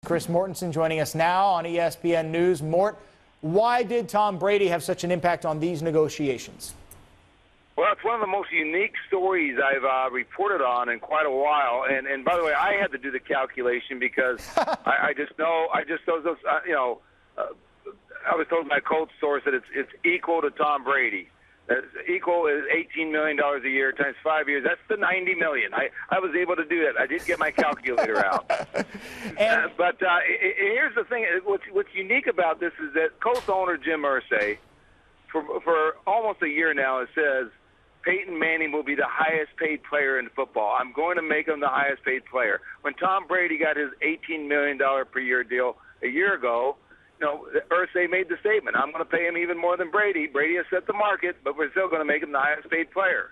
Chris Mortensen joining us now on ESPN News. Mort, why did Tom Brady have such an impact on these negotiations? Well, it's one of the most unique stories I've reported on in quite a while. And by the way, I had to do the calculation because I was told by a Colts source that it's equal to Tom Brady. Equal is $18 million a year times 5 years. That's the $90 million. I was able to do that. I did get my calculator out. But here's the thing. What's unique about this is that Colts owner Jim Irsay, for almost a year now, it says Peyton Manning will be the highest paid player in football. I'm going to make him the highest paid player. When Tom Brady got his $18 million per year deal a year ago, Irsay made the statement, I'm going to pay him even more than Brady. Brady has set the market, but we're still going to make him the highest paid player.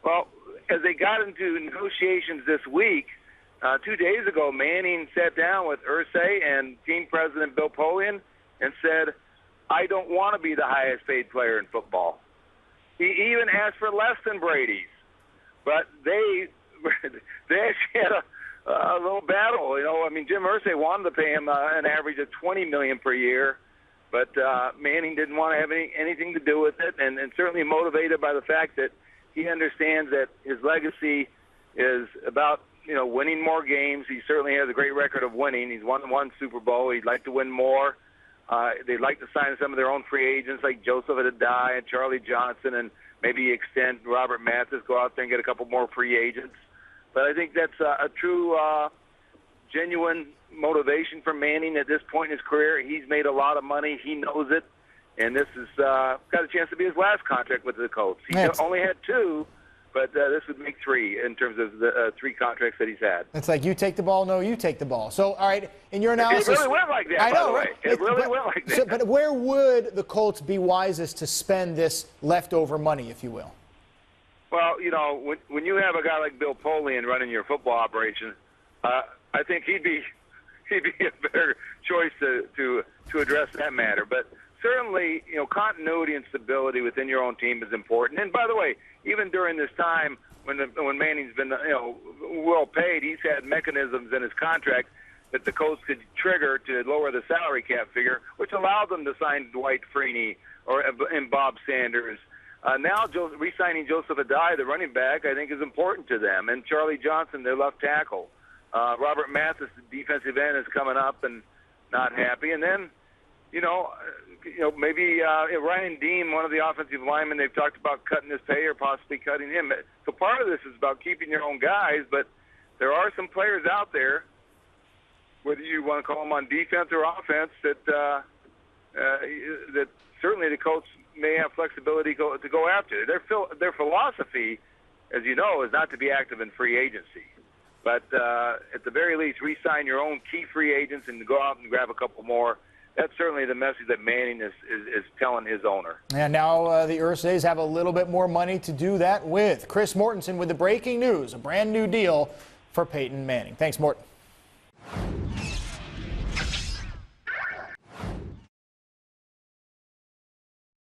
Well, as they got into negotiations this week, 2 days ago, Manning sat down with Irsay and team president Bill Polian and said, I don't want to be the highest paid player in football. He even asked for less than Brady's. But they actually had a little battle. Jim Irsay wanted to pay him an average of $20 million per year, but Manning didn't want to have anything to do with it, and certainly motivated by the fact that he understands that his legacy is about winning more games. He certainly has a great record of winning. He's won one Super Bowl. He'd like to win more. They'd like to sign some of their own free agents like Joseph Adai and Charlie Johnson, and maybe extend Robert Mathis, go out there and get a couple more free agents. But I think that's a true, genuine motivation for Manning at this point in his career. He's made a lot of money. He knows it. And this has got a chance to be his last contract with the Colts. He only had two, but this would make three in terms of the three contracts that he's had. It's like you take the ball, no, you take the ball. So, all right, in your analysis. It really went like that, I know, by the way. right? It really went like that. But where would the Colts be wisest to spend this leftover money, if you will? Well, when you have a guy like Bill Polian running your football operation, I think he'd be a better choice to address that matter. But certainly, continuity and stability within your own team is important. And by the way, even during this time when Manning's been well paid, he's had mechanisms in his contract that the Colts could trigger to lower the salary cap figure, which allowed them to sign Dwight Freeney and Bob Sanders. Now, re-signing Joseph Adai, the running back, I think is important to them. And Charlie Johnson, their left tackle. Robert Mathis, the defensive end, is coming up and not happy. And then, maybe Ryan Dean, one of the offensive linemen, they've talked about cutting his pay or possibly cutting him. So part of this is about keeping your own guys, but there are some players out there, whether you want to call them on defense or offense, that certainly the Colts may have flexibility to go after. Their philosophy, as you know, is not to be active in free agency. But at the very least, re-sign your own key free agents and go out and grab a couple more. That's certainly the message that Manning is telling his owner. And now the Irsays have a little bit more money to do that with. Chris Mortensen with the breaking news, a brand new deal for Peyton Manning. Thanks, Mort.